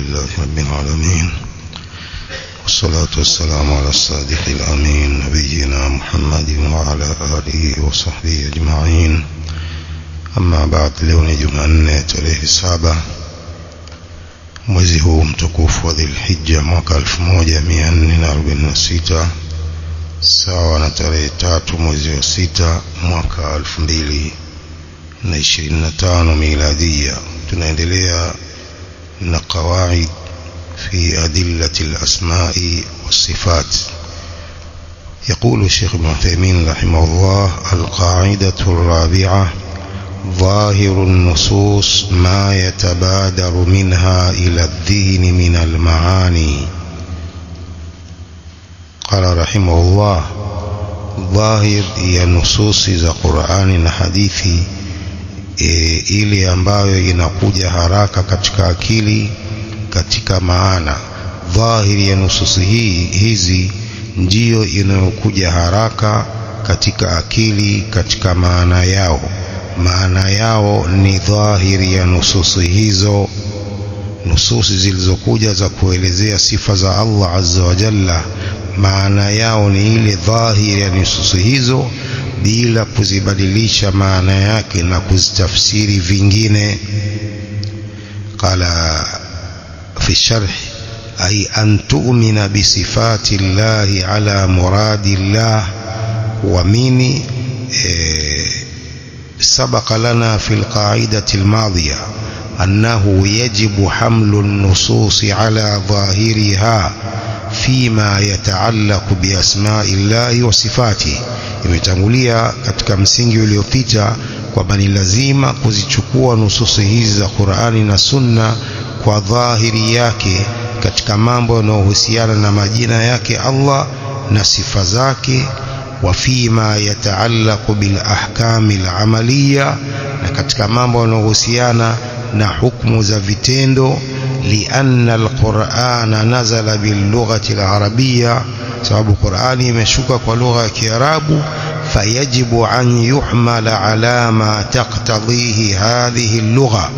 لله رب العالمين، والصلاة والسلام على الصادق الأمين نبينا محمد وعلى آله وصحبه أجمعين. Amma baad, leo ni Jumanne tarehe 7 mwezi huu mtukufu wa Dhulhijja mwaka 1446 sawa na tarehe 3 mwezi wa 6 mwaka 2025 miladia. Tunaendelea na qawaid fi adillati al-asma'i was-sifat. يقول الشيخ ابن عثيمين رحمه الله: القاعدة الرابعة: ظاهر النصوص ما يتبادر منها إلى الذهن من المعاني. قال رحمه الله: ظاهر ya nususi za Qur'ani na hadithi ile ambayo inakuja haraka katika akili katika maana. Dhahiri ya nususi hizi ndiyo inayokuja haraka katika akili katika maana yao. Maana yao ni dhahiri ya nususi hizo. Nususi zilizokuja za kuelezea sifa za Allah azza wa jalla, maana yao ni ile dhahiri ya nususi hizo, bila kuzibadilisha maana yake na kuzitafsiri vingine. Qala fi sharh: ay an tu'mina bi sifati llahi ala muradi llah. Uamini سبق لنا في القاعدة الماضية أنه يجب حمل النصوص على ظاهرها فيما يتعلق بأسماء الله وصفاته. Imetangulia katika msingi uliopita kwamba ni lazima kuzichukua nususi hizi za Qur'ani na Sunna kwa dhahiri yake katika mambo yanayohusiana na majina yake Allah na sifa zake, وفيما يتعلق بالأحكام العملية, na katika mambo yanayohusiana na hukumu za vitendo. لأن القرآن نزل باللغة العربية, sababu Qur'ani imeshuka kwa lugha ya Kiarabu. فيجب أن يحمل على ما تقتضيه هذه اللغة,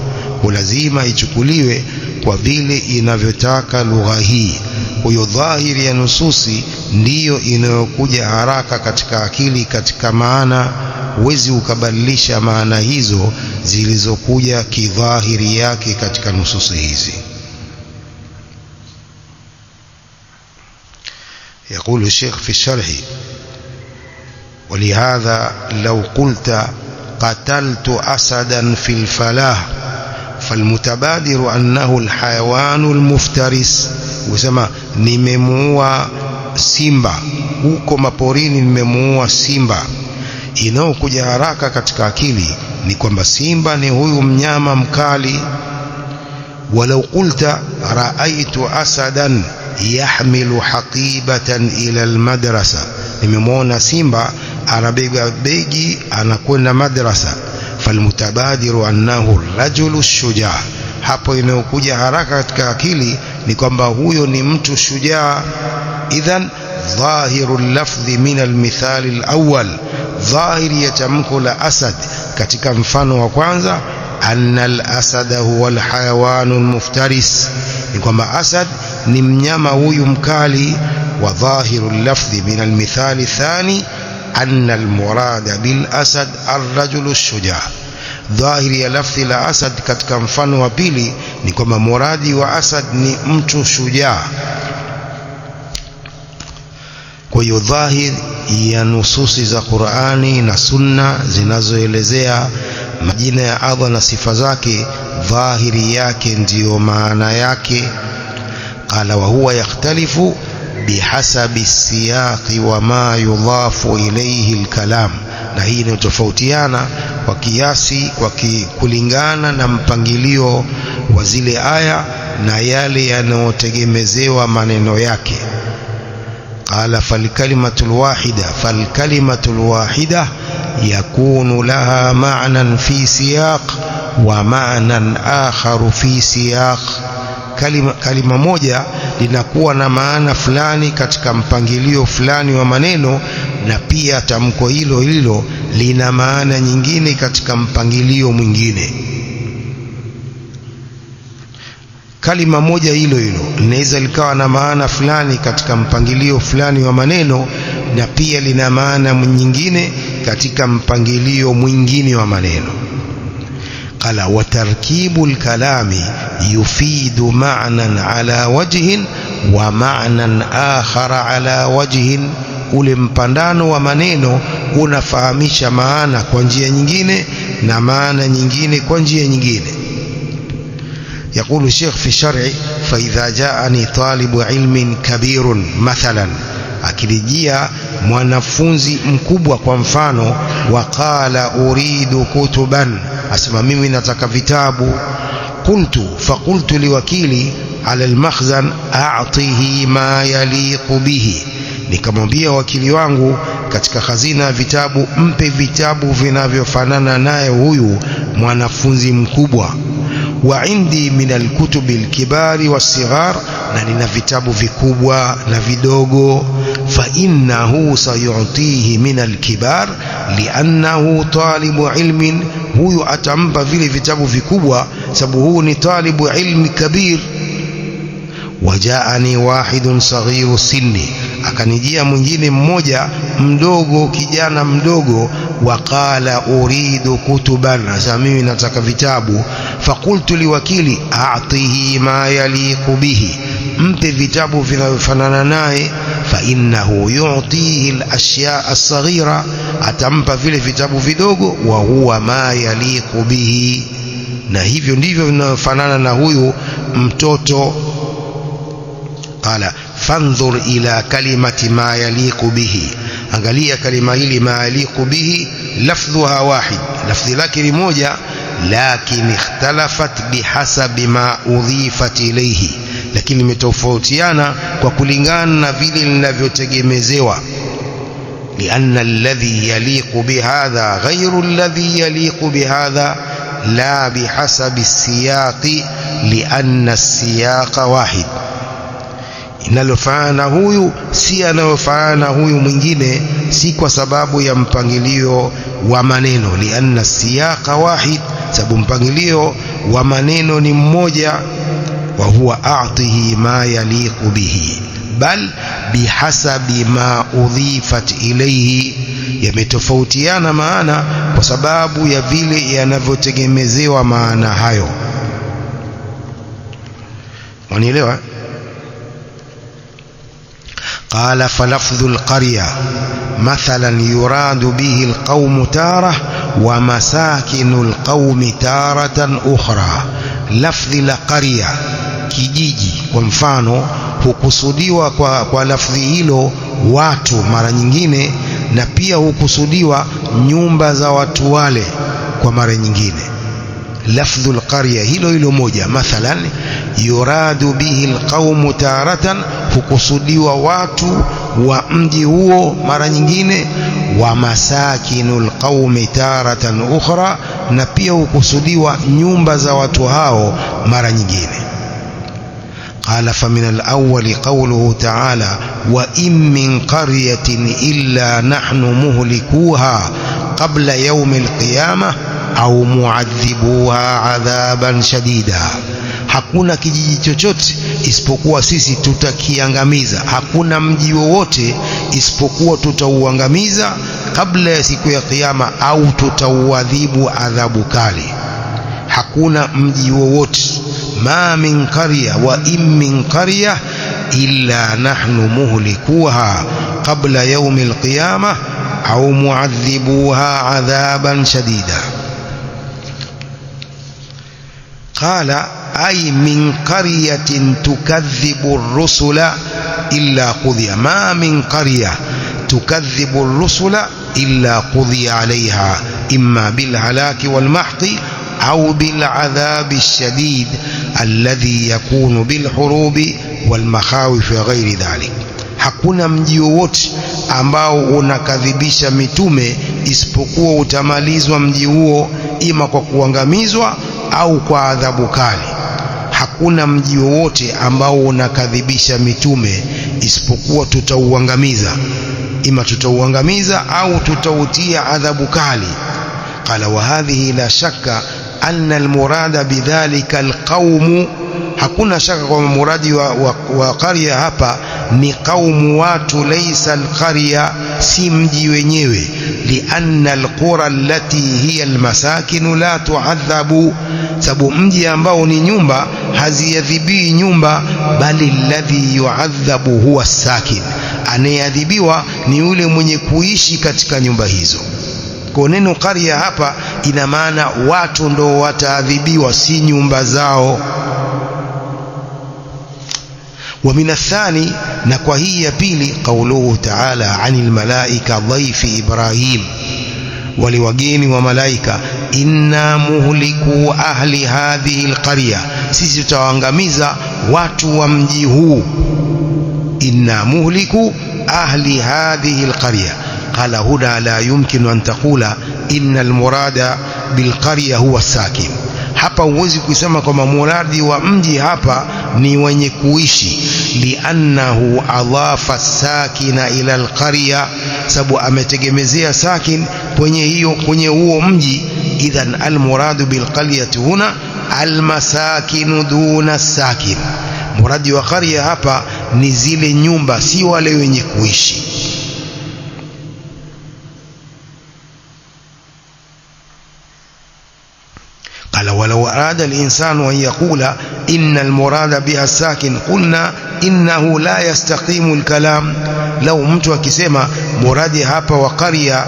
ولازima ichukuliwe kwa vile inavyotaka lugha hii. Huyo dhahiri ya nususi ndiyo inayokuja haraka katika akili katika maana. Huwezi ukabadilisha maana hizo zilizokuja kidhahiri yake katika nususi hizi. يقول الشيخ في الشرح: ولهذا لو قلت قتلت أسدا في الفلاح فالمتبادر أنه الحيوان المفترس. Usema nimemuua simba huko maporini, nimemuua simba, inaokuja haraka katika akili ni kwamba simba ni huyu mnyama mkali. Walau qulta raaitu asadan yahmilu haqibatan ila almadrasa, nimemwona simba anabeba begi anakwenda madrasa. Falmutabadiru annahu rajulu shujaa, hapo inayokuja haraka katika akili ni kwamba huyo ni mtu shujaa. Idhan dhahiru lafdhi min almithali alawwal, dhahiri ya tamko la asad katika mfano wa kwanza, anna alasada huwa alhayawanu almuftaris, ni kwamba asad ni mnyama huyu mkali. Wa dhahiru lafdhi min almithali thani anna almurada bil asad arrajulu shujaa, dhahiri ya lafzi la asad katika mfano wa pili ni kwamba muradi wa asad ni mtu shujaa. Kwa hiyo dhahiri ya nususi za Qur'ani na Sunna zinazoelezea majina ya Allah na sifa zake, dhahiri yake ndiyo maana yake. Qala wa huwa yakhtalifu bihasabi siyaqi wa ma yudhafu ilayhi alkalam, na hii inatofautiana kwa kiasi kwa kulingana na mpangilio wa zile aya na yale yanayotegemezewa maneno yake. Qala falkalimatul wahida yakunu laha ma'nan fi siyaq wa ma'nan akharu fi siyaq. Kalima moja linakuwa na maana fulani katika mpangilio fulani wa maneno, na pia tamko hilo hilo lina maana nyingine katika mpangilio mwingine. kalima moja hilo linaweza likawa na maana fulani katika mpangilio fulani wa maneno, na pia lina maana nyingine katika mpangilio mwingine wa maneno. Qala wa tarkibul kalami yufidu ma'nan ala wajhin wa ma'nan akhar ala wajhin, ule mpandano wa maneno unafahamisha maana kwa njia nyingine na maana nyingine kwa njia nyingine. يقول الشيخ في الشرع فإذا جاءني طالب علم كبير مثلا, akilijia mwanafunzi mkubwa kwa mfano, waqala uridu kutuban, asema mimi nataka vitabu, faqultu liwakili ala almakhzan a'tihi ma yaliqu bihi, nikamwambia wakili wangu katika khazina ya vitabu, mpe vitabu vinavyofanana naye huyu mwanafunzi mkubwa. Wa indi min alkutubi alkibari wasighar, na nina vitabu vikubwa na vidogo. Fa innahu sayu'tihi min alkibar li'annahu talibu ilmin, huyu atampa vile vitabu vikubwa sababu huyu ni talibu ilmi kabir. Wajaani wahidun saghiru sinni, akanijia mwingine mmoja mdogo, kijana mdogo, waqala uridu kutuban, asa mimi nataka vitabu. Faqultu liwakili a'tihi ma yaliqu bihi, mpe vitabu vinavyofanana naye. Fa innahu yu'tihi al-ashya' as-saghira, atampa vile vitabu vidogo, wa huwa ma yaliqu bihi, na hivyo ndivyo vinavyofanana na huyu mtoto. Qala fanzur ila kalimati ma yaliqu bihi, angalia kalima hili ma yaliqu bihi, lafdhuha wahid, lafdhi lake ni moja, lakin ikhtalafat bihasabi ma udhifat ilayhi, lakini imetofautiana kwa kulingana na vile linavyotegemezewa. lianna alladhi yaliqu bihadha ghayru alladhi yaliqu bihadha la bihasabi siyaqi lianna as-siyaqa wahid, inalofanana huyu si analofanana huyu mwingine, si kwa sababu ya mpangilio wa maneno. lianna siyaqa wahid, sababu mpangilio wa maneno ni mmoja. wa huwa a'tihi ma yaliqu bihi, bal bihasabi ma udhifat ilayhi, yametofautiana maana kwa sababu ya vile yanavyotegemezewa maana hayo. Wanielewa? قال فلفظ القرية مثلا يراد به القوم تارة ومساكن القوم تارة أخرى. لفظ القرية kijiji kwa mfano hukusudiwa kwa lafdhi hilo watu mara nyingine, na pia hukusudiwa nyumba za watu wale kwa mara nyingine. lafdhul qarya hilo moja, mathalan yuradu bihi alqawmu taratan, hukusudiwa watu wa mji huo mara nyingine, wa masakinul qawmi taratan ukhra, na pia hukusudiwa nyumba za watu hao mara nyingine. قال فمن الأول قوله تعالى وإن من قرية إلا نحن مهلكوها قبل يوم القيامة أو معذبوها عذابا شديدا. Hakuna kijiji chochote isipokuwa sisi tutakiangamiza, hakuna mji wowote isipokuwa tutauangamiza kabla ya siku ya kiyama au tutauadhibu adhabu kali. Hakuna mji wowote, ma min qarya wa in min qarya illa nahnu muhlikuha qabla yawm alqiyamah au muadhibuha adhaban shadida. قال أي من قرية تكذب الرسل إلا قضي، ما من قرية تكذب الرسل إلا قضي عليها إما بالهلاك والمحق أو بالعذاب الشديد الذي يكون بالحروب والمخاوف وغير ذلك. Hakuna mji wowote ambao unakadhibisha mitume isipokuwa utamalizwa mji huo ima kwa kuangamizwa au kwa adhabu kali. Hakuna mji wowote ambao unakadhibisha mitume isipokuwa tutauangamiza, ima tutauangamiza au tutautia adhabu kali. Qala wa hadhihi la shakka anna almurada bidhalika alqawm hakuna shaka kwamba muradi wa qarya hapa ni kaumu watu, laysa alqarya, si mji wenyewe. Lianna alqura allati hiya almasakin la tu'adhabu, sababu mji ambao ni nyumba haziadhibii nyumba, bali alladhi yu'adhabu huwa sakin, anayeadhibiwa ni yule mwenye kuishi katika nyumba hizo. Kwa neno qarya hapa ina maana watu ndo wataadhibiwa, si nyumba zao. ومن الثاني نكوهي يبيلي قوله تعالى عن الملائكة ضيف إبراهيم ولوجين وملائكة إنا مهلكوا أهل هذه القرية، سيسي تواغميزا watu wa mji huu. إنا مهلكوا أهل هذه القرية. قال هنا لا يمكن أن تقول إن المراد بالقرية هو الساكن. Hapa huwezi kusema kwamba muradi wa mji hapa ni wenye kuishi, liannahu adhafa sakina ila alqarya, sababu ametegemezea sakin kwenye huo mji. Idhan almuradu bilqaryati huna almasakin duna sakin, muradi wa qarya hapa ni zile nyumba, si wale wenye kuishi. قال ولو أراد الإنسان أن يقول إن المراد بها الساكن قلنا إنه لا يستقيم الكلام. لو mtu akisema muradi hapa wa qarya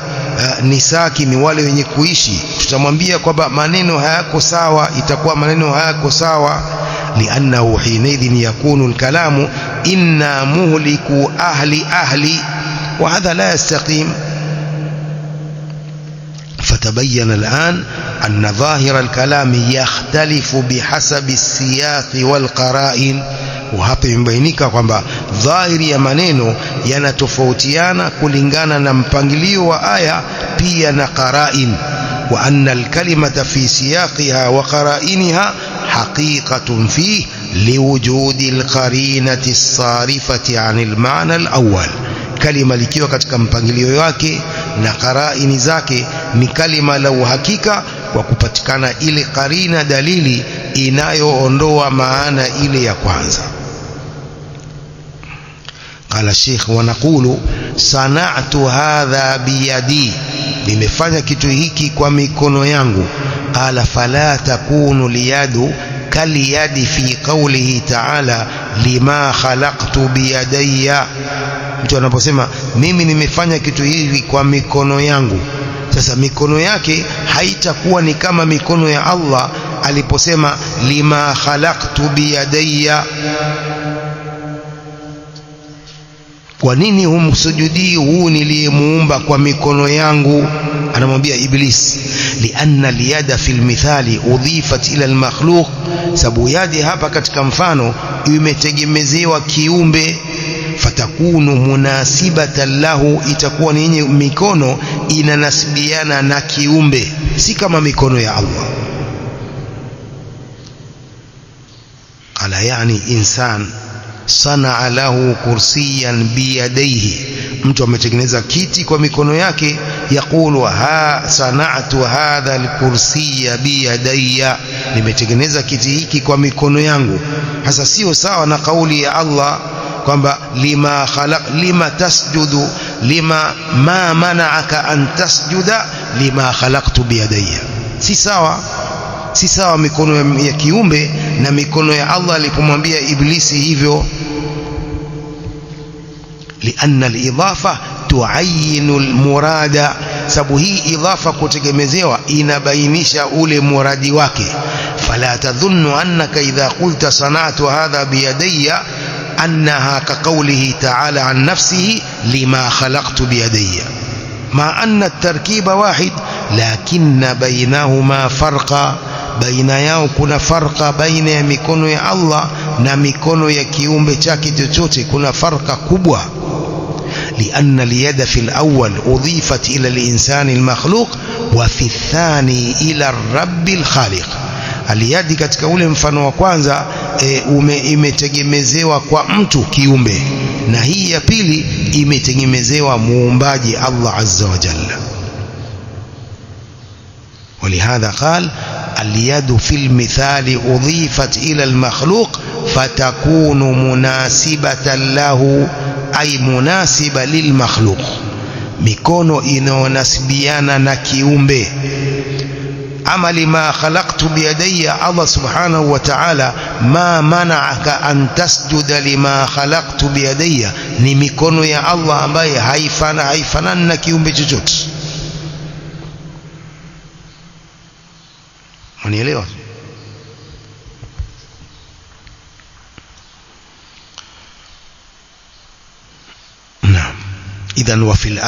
ni sakin, wale wenye kuishi, tutamwambia kwamba maneno hayako sawa, itakuwa maneno hayako sawa. لأنه حينئذ يكون الكلام إنا مهلك أهلي وهذا لا يستقيم. فتبين الآن أن ظاهر الكلام يختلف بحسب السياق والقرائن. وهapa imebainika kwamba dhahiri ya maneno yanatofautiana kulingana na mpangilio wa aya pia na qarain. Wa anna alkalimata fi siyaqiha wa qarainha haqiqatun fi liwujudi alqarinati as-sarifati 'anil ma'na al-awwal. Kalima likiwa katika mpangilio wake na qaraini zake ni kalima la uhakika kwa kupatikana ile qarina, dalili inayoondoa maana ile ya kwanza. Qala Sheikh, wa naqulu sana'tu hadha biyadi, nimefanya kitu hiki kwa mikono yangu. Qala fala takunu liyadu kaliyadi fi qawlihi ta'ala lima khalaqtu biyadayya. Mtu anaposema mimi nimefanya kitu hivi kwa mikono yangu, sasa mikono yake haitakuwa ni kama mikono ya Allah aliposema lima khalaqtu biyadayya. Kwa nini humsujudii huu niliyemuumba kwa mikono yangu? Anamwambia Iblis, lianna liyada fil mithali udhifat ila almakhluq, sababu yadi hapa katika mfano imetegemezewa kiumbe. Fatakunu munasibatan lahu, itakuwa ni yenye mikono inanasibiana na kiumbe, si kama mikono ya Allah. Qala yani insan sanaa lahu kursiyan biyadaihi, mtu ametengeneza kiti kwa mikono yake. Yaqulu sana'tu hadha alkursiya biyadayya, nimetengeneza kiti hiki kwa mikono yangu. Hasa sio sawa na kauli ya Allah kwamba lima tasjudu ma mana'aka an tasjuda lima khalaqtu biyadayya. Si sawa mikono ya kiumbe na mikono ya Allah alipomwambia Iblisi hivyo. Lianna al-idhafa tuayinu al-murada, sababu hii idhafa kutegemezewa inabainisha ule muradi wake. Fala tadhunnu annaka idha qulta sana'tu hadha biyadayya annaha kaqawlihi ta'ala an nafsihi lima khalaqtu biyadayya, ma anna at-tarkiba wahid lakinna bainahuma farqa, baina yao kuna farqa, baina ya mikono ya Allah na mikono ya kiumbe chake chochote kuna farqa kubwa. لأن اليد في الأول أضيفت إلى الإنسان المخلوق وفي الثاني إلى الرب الخالق. اليد katika ule mfano wa kwanza imetegemezewa kwa mtu kiumbe, na hii ya pili imetegemezewa muumbaji Allah azza wa jalla. ولهذا قال اليد في المثال أضيفت إلى المخلوق فتكون مناسبة له أي مناسبة للمخلوق mikono inaonasibiana na kiumbe ama lima khalaqtu biyadayya Allah subhanahu wa ta'ala ma mana'aka an tasjuda lima khalaqtu biyadayya ni mikono ya Allah ambaye haifanani na kiumbe chochote unielewa naam idhan wa fil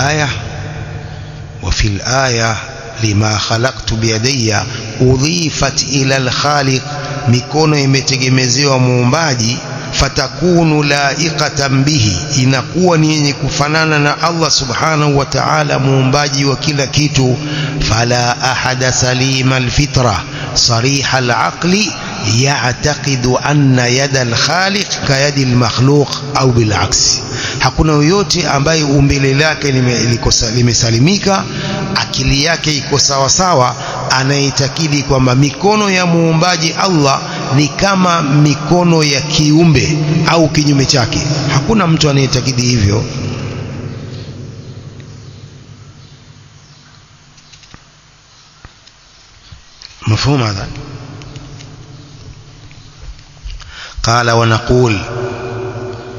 aya lima khalaqtu biyadayya udhifat ila al-khaliq mikono imetegemezewa muumbaji fatakunu laiqatan bihi inakuwa ni yenye kufanana na Allah subhanahu wa ta'ala muumbaji wa kila kitu fala ahada salima al-fitra صريح العقل يعتقد أن يد الخالق كيد المخلوق أو بالعكس hakuna yoyote ambaye umbile lake limesalimika akili yake iko sawa sawa anaitakidi kwamba mikono ya muumbaji Allah ni kama mikono ya kiumbe au kinyume chake hakuna mtu anayetakidi hivyo مفهوم هذا قال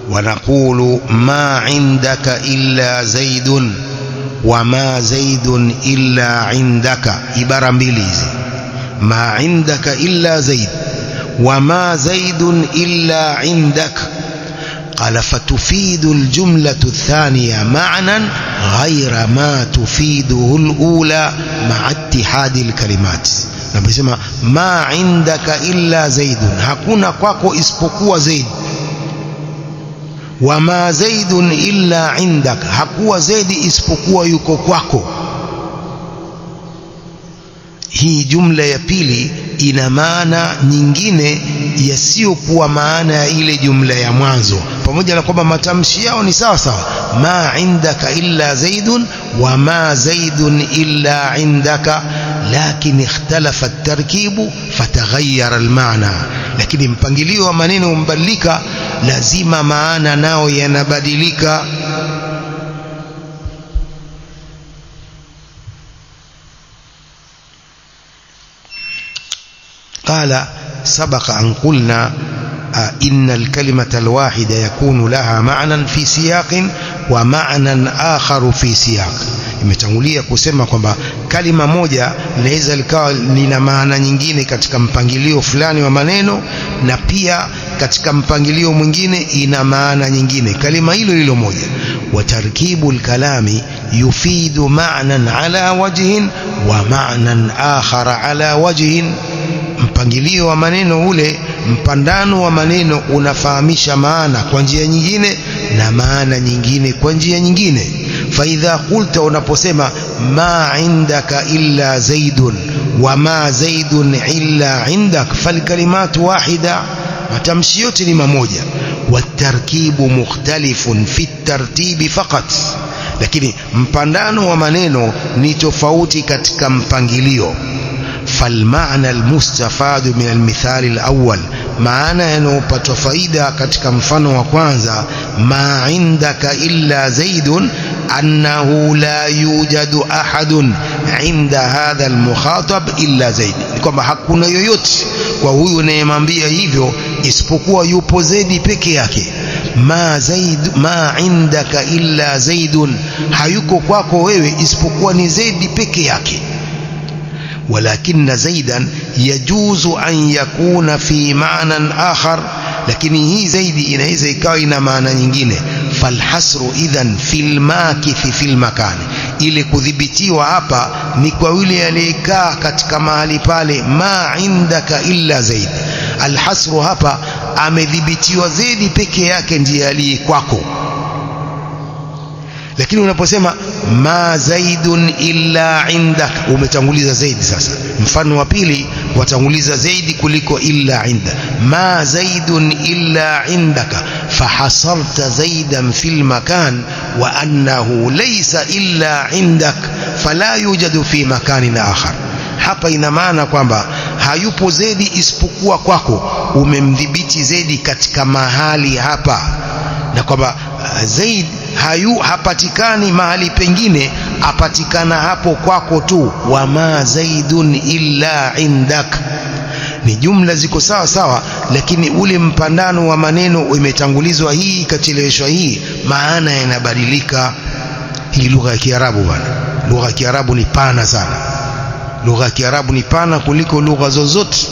ونقول ما عندك إلا زيد وما زيد إلا عندك عبارة mbili ما عندك إلا زيد وما زيد إلا عندك قال فتفيد الجملة الثانية معنى غير ما تفيده الأولى مع اتحاد الكلمات نبسما ما عندك إلا زيد hakuna kwako isipokuwa zaid wama zaidun illa indak hakuwa zaidi isipokuwa yuko kwako hii jumla ya pili ina maana nyingine yasiyokuwa maana ya ile jumla ya mwanzo pamoja na kwamba matamshi yao ni sawa sawa ma indaka illa zaidun wama zaidun illa indaka لكن اختلف التركيب فتغير المعنى lakini mpangilio wa maneno umbadilika lazima maana nao yanabadilika قال سبق أن قلنا إن الكلمة الواحدة يكون لها معنى في سياق ومعنى آخر في سياق imetangulia kusema kwamba kalima moja inaweza likawa lina maana nyingine katika mpangilio fulani wa maneno na pia katika mpangilio mwingine ina maana nyingine kalima hilo moja wa tarkibul kalami yufidu ma'nan ala wajhin wa ma'nan akhar ala wajhin mpangilio wa maneno ule mpandano wa maneno unafahamisha maana kwa njia nyingine na maana nyingine kwa njia nyingine فإذا قلت unaposema ما عندك إلا زيد وما زيد إلا عندك فالكلمات واحدة matamshi yote ni mamoja والتركيب مختلف في الترتيب فقط lakini mpandano wa maneno ni tofauti katika mpangilio فالمعنى المستفاد من المثال الأول maana yanayopata faida katika mfano wa kwanza ma indaka illa zaidun annahu la yujadu ahadun inda hadha almukhatab illa zaid kwamba hakuna yoyote kwa huyu anayemwambia hivyo isipokuwa yupo zaidi peke yake ma indaka illa zaidun hayuko kwako wewe isipokuwa ni zaidi peke yake ولكن زيدا يجوز أن يكون في معنى آخر لكن هي زيد inaweza ikawa ina maana nyingine falhasru idhan fil makith fil makan ile kudhibitiwa hapa ni kwa yule aliyekaa katika mahali pale ma indaka illa zaid alhasru hapa amedhibitiwa zaidi peke yake ndiye aliye kwako lakini unaposema ma zaidun illa indak umetanguliza zaidi sasa mfano wa pili watanguliza zaidi kuliko illa inda ma zaidun illa indaka fahasarta zaidan fil makan wa annahu laysa illa indak fala yujadu fi makanin akhar hapa ina maana kwamba hayupo zaidi isipokuwa kwako, umemdhibiti zaidi katika mahali hapa, na kwamba Zaid hapatikani mahali pengine, apatikana hapo kwako tu. Wama zaidun illa indak, ni jumla ziko sawa sawa, lakini ule mpandano wa maneno imetangulizwa hii ikacheleweshwa hii, maana yanabadilika. Hii lugha ya Kiarabu bwana, lugha ya Kiarabu ni pana sana. Lugha ya Kiarabu ni pana kuliko lugha zozote.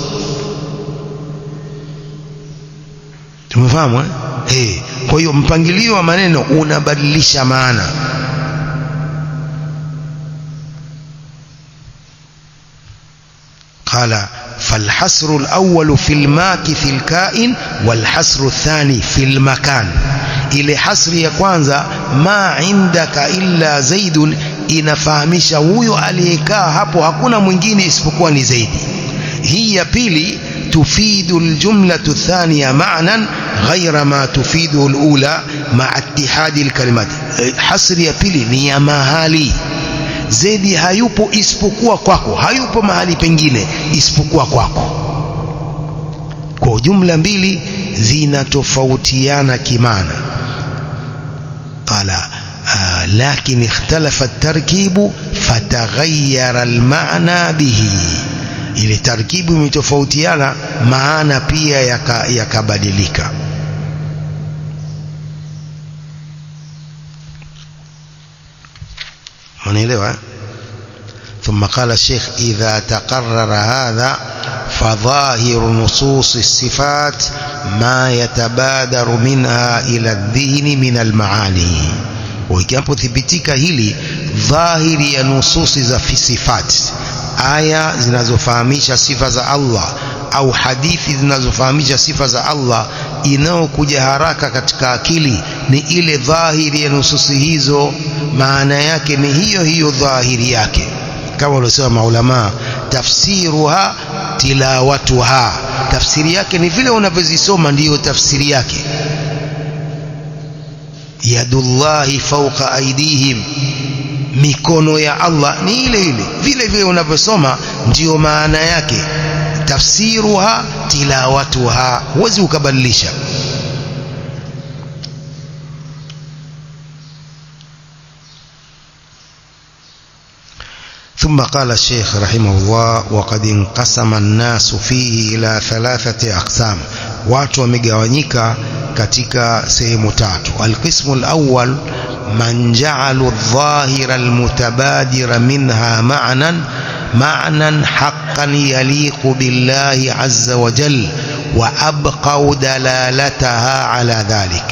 Tumefahamu kwa hiyo mpangilio wa maneno unabadilisha maana. Qala falhasru alawwal fi almakith alkain walhasru athani fi almakan. Ile hasri ya kwanza, ma indaka illa zaidun, inafahamisha huyo aliyekaa hapo hakuna mwingine isipokuwa ni Zaidi. Hii ya pili, tufidu aljumlatu thaniya ma'nan ghayra ma tufidu alula ma'a ittihadi alkalimat. Hasri ya pili ni ya mahali. Zaidi hayupo isipokuwa kwako, hayupo mahali pengine isipokuwa kwako. Kwa jumla mbili zinatofautiana kimana. Qala lakin ikhtalafa at-tarkibu fataghayyara al-ma'na bihi. Ile tarkibu imetofautiana, maana pia yakabadilika. Unaelewa? ثم قال الشيخ إذا تقرر هذا فظاهر نصوص الصفات ما يتبادر منها إلى الذهن من المعاني. وكيapothibitika hili, dhahiri ya nususi za sifat, aya zinazofahamisha sifa za Allah au hadithi zinazofahamisha sifa za Allah, inayokuja haraka katika akili ni ile dhahiri ya nususi hizo. Maana yake ni hiyo hiyo dhahiri yake, kama walisema maulama, tafsiruha tilawatuha, tafsiri yake ni vile unavyozisoma ndiyo tafsiri yake. Yadullahi fawqa aydihim, mikono ya Allah ni ile ile, vile vile unavyosoma ndiyo maana yake. Tafsiruha tilawatuha, huwezi ukabadilisha. ثم قال الشيخ رحمه الله وقد انقسم الناس فيه إلى 3 أقسام. watu wamegawanyika katika sehemu tatu. Alqismu alawwal man ja'alu adh-dhahira almutabadira minha ma'nan haqqan yaliqu billahi azza wa jalla wa abqaw dalalataha ala dhalik.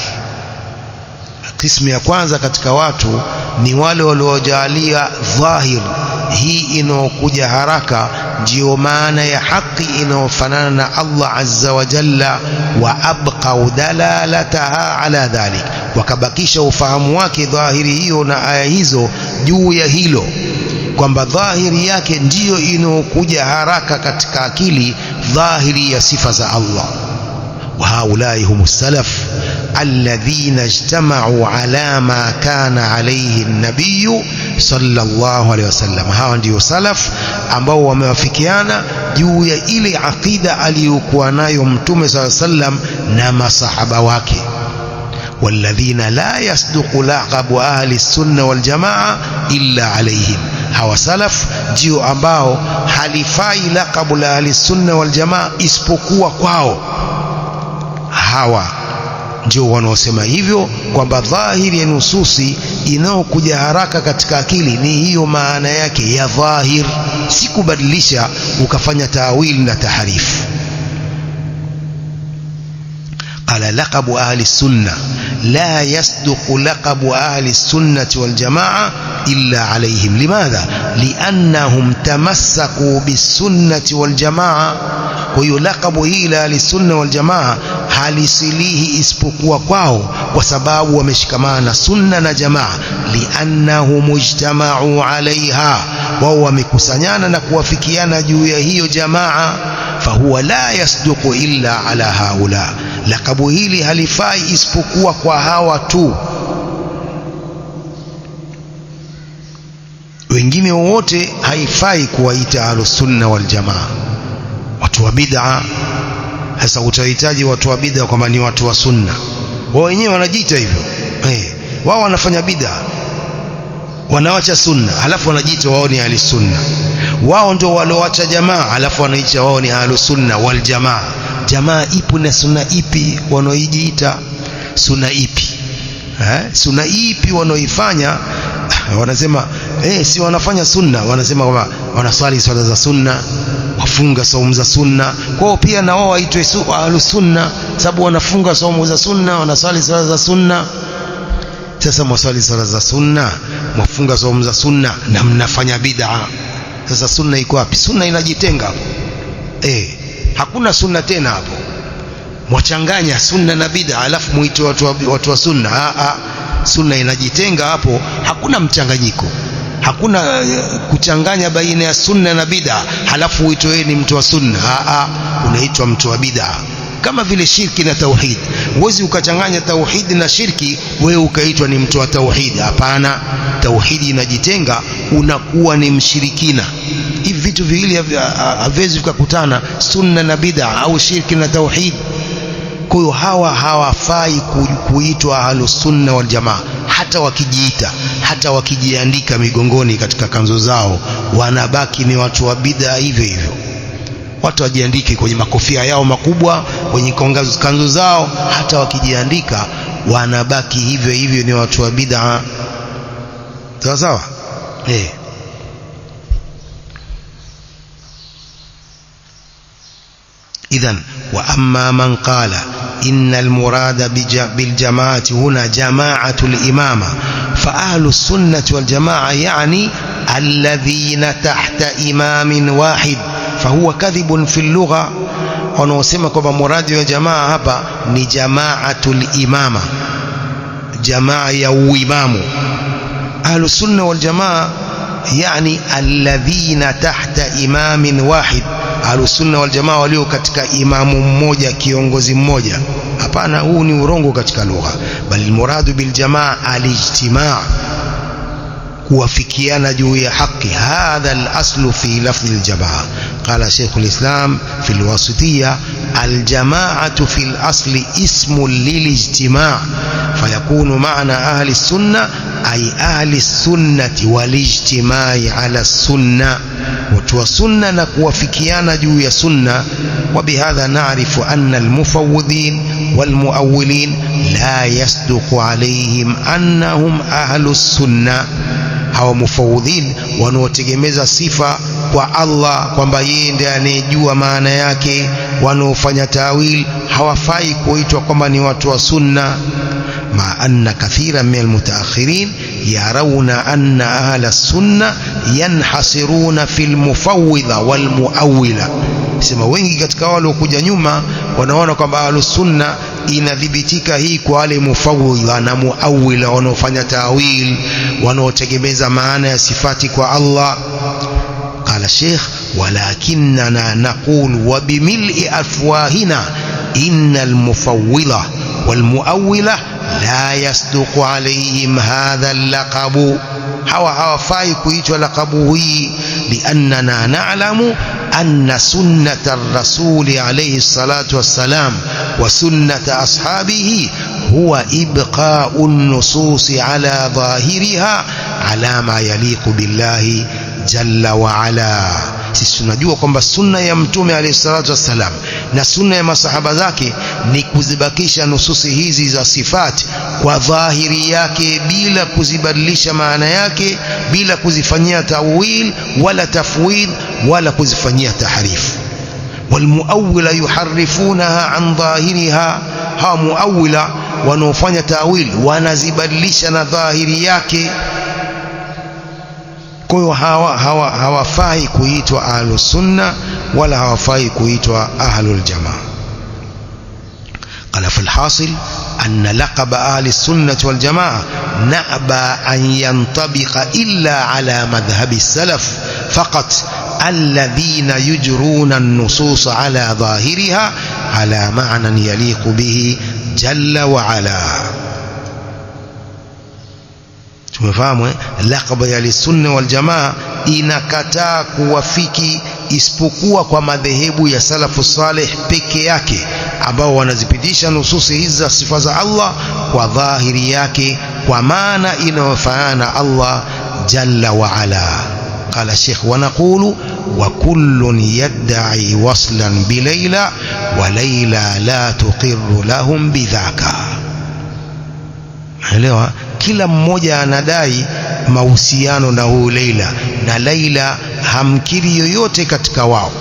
Kismu ya kwanza katika watu ni wale waliojalia dhahir hii inayokuja haraka ndio maana ya haki inayofanana na Allah azza wa jalla, wa abqaw dalalataha ala dhalik, wakabakisha ufahamu wake dhahiri hiyo na aya hizo juu ya hilo, kwamba dhahiri yake ndiyo inayokuja haraka katika akili, dhahiri ya sifa za Allah. Wa haulai humus salaf alladhina ijtama'u ala ma kana alayhi an-nabiy sallallahu alayhi wasallam. Hawa ndio salaf ambao wamewafikiana juu ya ile aqida aliyokuwa nayo Mtume sallallahu alayhi wasallam na masahaba wake. Walladhina la yasduqu laqabu ahli sunna wal jamaa illa alayhim. Hawa salaf ndio ambao halifai laqabu la ahli sunna wal jamaa isipokuwa kwao. Hawa ndio wanaosema hivyo, kwamba dhahiri ya nususi inayokuja haraka katika akili ni hiyo maana yake ya dhahir, si kubadilisha ukafanya taawil na taharifu. Qala laqabu ahli sunna la yasduqu laqabu ahli sunnati wal jamaa illa alayhim. Limadha? Liannahum tamassaku bis sunnati wal jamaa. Kwa hiyo laqabu hii la ahli sunna wal jamaa halisilihi isipokuwa kwao, kwa sababu wameshikamana na sunna na jamaa. Liannahum ijtama'u alaiha, wao wamekusanyana na kuwafikiana juu ya hiyo jamaa. Fahuwa la yasduqu illa ala haula. Laqabu hili halifai isipokuwa kwa hawa tu, wengine wote haifai kuwaita ahlus sunna wal jamaa. watu wa bid'a. Sasa utahitaji watu wa bid'a kwamba ni watu wa sunna, wao wenyewe wanajiita hivyo. Wao wanafanya bid'a, wanawacha sunna, halafu wanajiita wao ni ahli sunna. Wao ndio walioacha jamaa, halafu wanajiita wao ni ahli sunna wal jamaa. Jamaa ipo na sunna ipi wanaojiita? Sunna ipi? Sunna ipi wanaoifanya? Wanasema si wanafanya sunna, wanasema kwamba wanaswali swala za sunna, wafunga saumu za sunna. Kwao pia na wao waitwe ahlus sunna, sababu wanafunga saumu za sunna, wanaswali swala za sunna. Sasa mwaswali swala za sunna, mwafunga saumu za sunna, na mnafanya bid'a. Sasa sunna iko wapi? Sunna inajitenga hapo. Hakuna sunna tena hapo. Mwachanganya sunna na bid'a, alafu muite watu wa sunna. Sunna inajitenga hapo, hakuna mchanganyiko, hakuna kuchanganya baina ya sunna na bid'a halafu uitwe wewe ni mtu wa sunna. Unaitwa mtu wa bid'a. Kama vile shirki na tauhid, huwezi ukachanganya tauhid na shirki wewe ukaitwa ni mtu wa tauhid. Hapana, tauhidi inajitenga, unakuwa ni mshirikina. Hivi vitu viwili haviwezi vikakutana, sunna na bid'a au shirki na tauhid. Kwa hiyo hawafai kuitwa ahlus sunna wal jamaa. Hata wakijiita, hata wakijiandika migongoni katika kanzu zao, wanabaki ni watu wa bid'a hivyo hivyo. Watu wajiandike kwenye makofia yao makubwa, kwenye kanzu zao, hata wakijiandika wanabaki hivyo hivyo, ni watu wa bid'a. Sawa sawa? إذن وأما من قال إن المراد بالجماعة هنا جماعة الإمامة فأهل السنة والجماعة يعني الذين تحت إمام واحد فهو كذب في اللغة. ونسمى كما مراد يا جماعة هبا ni jamaatul imama, jamaa ya uimamu. Ahlus sunna wal jamaa yani alladhina tahta imamin wahid. Ahlus sunna wal jamaa walio katika imamu mmoja, kiongozi mmoja. Hapana, huu ni urongo katika lugha. Bali muradu bil jamaa alijtimaa, kuwafikiana juu ya haki. Hadha al-aslu fi lafdh al-jamaa. Qala Sheikh al-Islam fi al-Wasitiyya al-jamaa'atu fi al-asli ismun lil-ijtimaa' fayakunu ma'na ahli as-sunnah ay ahli as-sunnati wal-ijtimaa'i 'ala as-sunnah, watu wa sunna na kuwafikiana juu ya sunna. Wa bihadha na'rifu anna al-mufawwidhin wal-mu'awwilin la yasduqu 'alayhim annahum ahli as-sunnah. Hawa mufawwidhin wanaotegemeza sifa kwa Allah kwamba yeye ndiye anejua maana yake, wanaofanya tawil, hawafai kuitwa kwamba ni watu wa sunna. Ma anna kathiran min almutaakhirin yarawna anna ahla sunna yanhasiruna fil mufawwidha wal muawwila. Sema wengi katika wale waliokuja nyuma wanaona kwamba ahlus sunna inadhibitika hii kwa wale mufawwidha na muawwila, wanaofanya tawil, wanaotegemeza maana ya sifati kwa Allah. قال الشيخ ولكننا نقول وبملء أفواهنا إن المفوضة والمؤولة لا يصدق عليهم هذا اللقب. hawafai kuitwa laqabu hii, لأننا نعلم أن سنة الرسول عليه الصلاة والسلام وسنة أصحابه هو إبقاء النصوص على ظاهرها على ما يليق بالله jalla wa ala. Sisi tunajua kwamba sunna ya mtume alayhi salatu wassalam na sunna ya masahaba zake ni kuzibakisha nususi hizi za sifati kwa dhahiri yake, bila kuzibadilisha maana yake, bila kuzifanyia tawil wala tafwid wala kuzifanyia tahrif. Walmuawwila yuharrifunaha an dhahiriha, hawa muawwila wanaofanya tawil wanazibadilisha na dhahiri yake. Kwa hiyo hawafai kuitwa ahlus sunna wala hawafai kuitwa ahlul jamaa. Qala fil hasil anna laqab ahli sunnah wal jamaa na'ba an yantabiqa illa ala madhhabi salaf faqat alladhina yujruna an-nusus ala dhahiriha ala ma'nan yaliqu bihi jalla wa ala. Tumefahamu laqab ya sunna wal jamaa inakataa kuwafiki isipokuwa kwa madhehebu ya salafu salih peke yake, ambao wanazipitisha nususi hizi za sifa za Allah kwa dhahiri yake, kwa maana inayofanana Allah jalla wa ala. قال الشيخ ونقول وكل يدعي وصلا بليلى وليلى لا تقر لهم بذاك. elewa, kila mmoja anadai mahusiano na huyu Laila, na Laila hamkiri yoyote katika wao.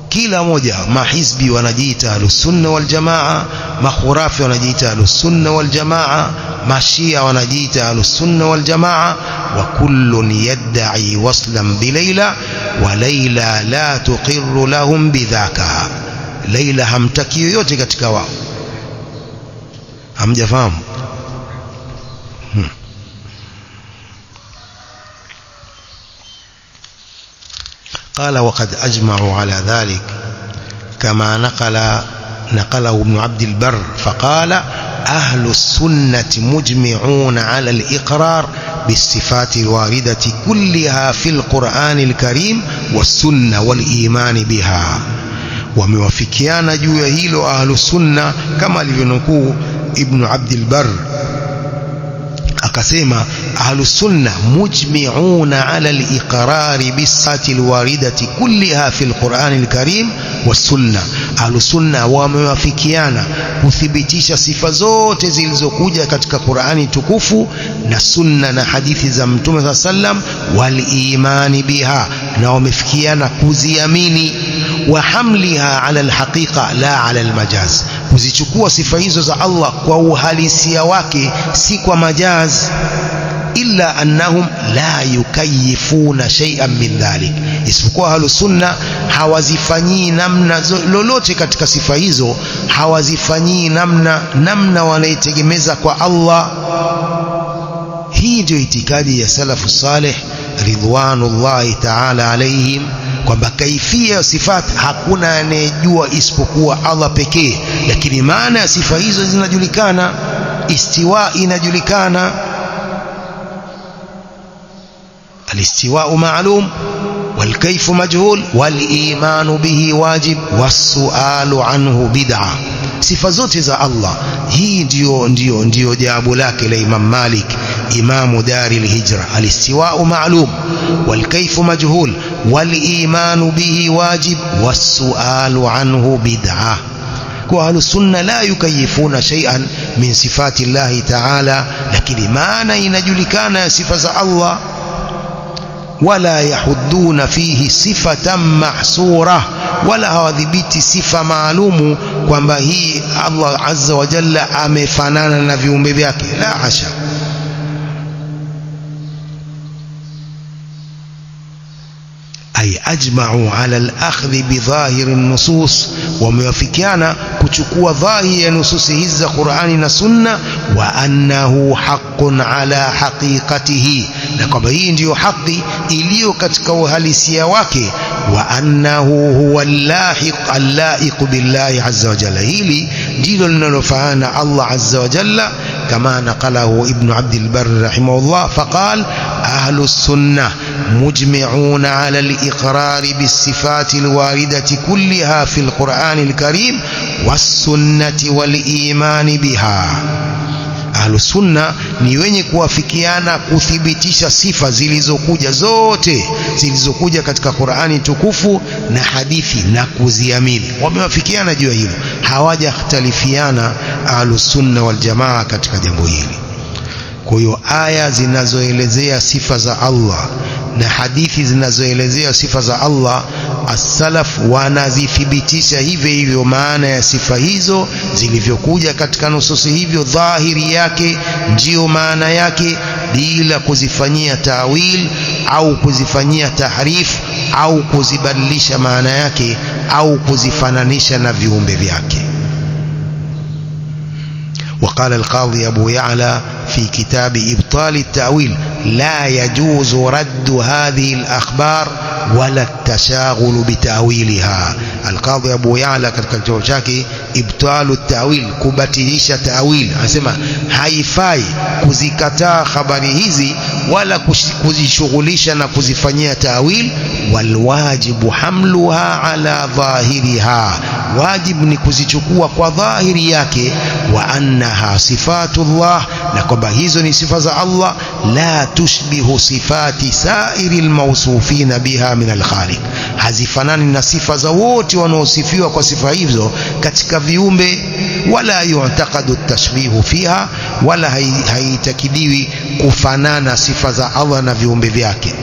Kila moja, mahizbi wanajiita Ahlusunna wal Jamaa, makhurafi wanajiita Ahlusunna wal Jamaa, mashia wanajiita Ahlusunna wal Jamaa. wa kullun yad'i waslan bi Laila wa Laila la tuqirru lahum bidhaka. Laila hamtaki yoyote katika wao. Hamjafahamu? قال وقد أجمعوا على ذلك كما نقله ابن عبد البر فقال أهل السنة مجمعون على الإقرار بالصفات الواردة كلها في القرآن الكريم والسنة والإيمان بها. وموافقيان juu ya hilo أهل السنة كما alivyonukuu ابن عبد البر akasema ahlus sunna mujmi'una ala al-iqrari bis-sifati al-waridati kulliha fi al-Qur'an al-Karim was-sunnah. Ahlus sunna wamewafikiana kuthibitisha sifa zote zilizokuja katika Qur'ani tukufu na sunna na hadithi za Mtume sallam, wal-imani biha, na wamefikiana kuziamini, wa hamliha ala al-haqiqa la ala al-majaz, kuzichukua sifa hizo za Allah kwa uhalisia wake, si kwa majaz. illa annahum la yukayifuna shay'an min dhalik, isipokuwa ahlus sunna hawazifanyii namna lolote katika sifa hizo, hawazifanyii namna wanaitegemeza kwa Allah. Hii ndio itikadi ya salafu salih ridwanullahi ta'ala alayhim, kwamba kaifia ya sifat hakuna anayejua isipokuwa Allah pekee, lakini maana ya sifa hizo zinajulikana, istiwa inajulikana. الاستواء معلوم والكيف مجهول والإيمان به واجب والسؤال عنه بدعة. sifa zote za Allah, hii ndio jawabu lake la Imam Malik, imamu dari al-hijra. الاستواء معلوم والكيف مجهول والإيمان به واجب والسؤال عنه بدعة. وأهل السنة لا يكيفون شيئا من صفات الله تعالى، لكن معنى inajulikana صفة الله. ولا يحدون فيه صفة محصورة، ولا هwadhibiti sifa maalumu kwamba hii Allah azza wa jalla amefanana na viumbe vyake, la hasha. أي أجمعوا على الأخذ بظاهر النصوص، وموافقيانا كتشكوا ظاهر نصوص هذا القرآن والسنة، وأنه حق على حقيقته، لكم هي ndio haki iliyo katika uhalisia wake. وأنه هو اللائق بالله عز وجل، hili ndilo linalofanana Allah azza wa jalla. كما نقله ابن عبد البر رحمه الله فقال أهل السنة مجمعون على الإقرار بالصفات الواردة كلها في القرآن الكريم والسنة والإيمان بها. أهل السنة ni wenye kuwafikiana kuthibitisha sifa zilizokuja zote zilizokuja katika Qur'ani tukufu na hadithi na kuziamini. Wamewafikiana juu ya hilo, hawajakhtalifiana ahlus sunna wal jamaa katika jambo hili. Kwa hiyo aya zinazoelezea sifa za Allah na hadithi zinazoelezea sifa za Allah, as-salaf wanazithibitisha hivyo maana ya sifa hizo zilivyokuja katika nususi hivyo, dhahiri yake ndio maana yake, bila kuzifanyia tawil au kuzifanyia tahrif au kuzibadilisha maana yake au kuzifananisha na viumbe vyake. وقال القاضي أبو يعلى في كتاب إبطال التأويل لا يجوز رد هذه الأخبار ولا التشاغل بتأويلها. القاضي أبو يعلى katika kitabu chake إبطال التأويل, kubatilisha ta'wil, anasema haifai kuzikataa habari hizi wala kuzishughulisha na kuzifanyia ta'wil walwajibu hamluha ala dhahiriha, wajib ni kuzichukua kwa dhahiri yake, wa annaha sifatullah, na kwamba hizo ni sifa za Allah, la tushbihu sifati sairil mawsufina biha min al-khaliq, hazifanani na sifa za wote wanaosifiwa kwa sifa hizo katika viumbe, wala yu'taqadu at-tashbihu fiha, wala haitakidiwi kufanana sifa za Allah na viumbe vyake.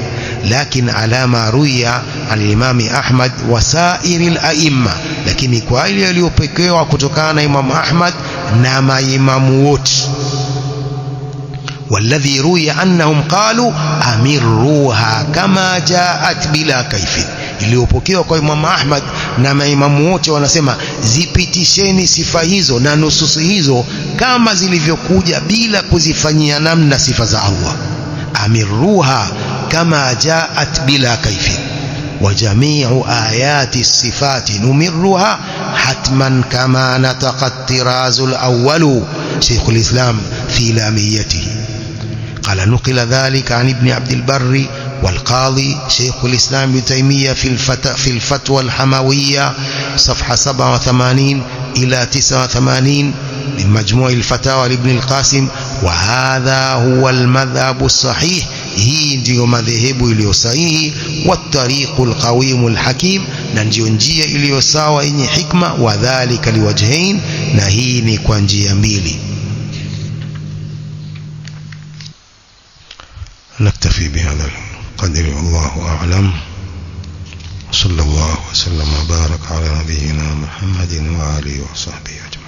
Lakin alama ruya al-Imam Ahmad wa sairil a'imma, lakini kwa ile aliyopekewa kutokana na Imam Ahmad na maimamu wote, والذي روي أنهم قالوا أمروها كما جاءت بلا كيف, iliyopokewa kwa Imam Ahmad na maimamu wote wanasema zipitisheni sifa hizo na nususi hizo kama zilivyokuja bila kuzifanyia namna sifa za Allah. Amiruha kama jaat bila kaifi, wa jami'u ayati sifati numirruha hatman kama nataqa at-tirazul awwalu Shaykhul Islam fi lamiyatihi. قال نقل ذلك عن ابن عبد البر والقاضي شيخ الإسلام ابن تيمية في الفتوى الحموية صفحة 87 إلى 89 من مجموع الفتاوى لابن القاسم. وهذا هو المذهب الصحيح, hii ndio madhehebu iliyo sahihi, والطريق القويم الحكيم, na ndio njia iliyo sawa yenye hikma, wadhālika liwajhain, na hii ni kwa njia mbili. نكتفي بهذا القدر والله أعلم. صلى الله وسلم وبارك على نبينا محمد وآله وصحبه أجمعين.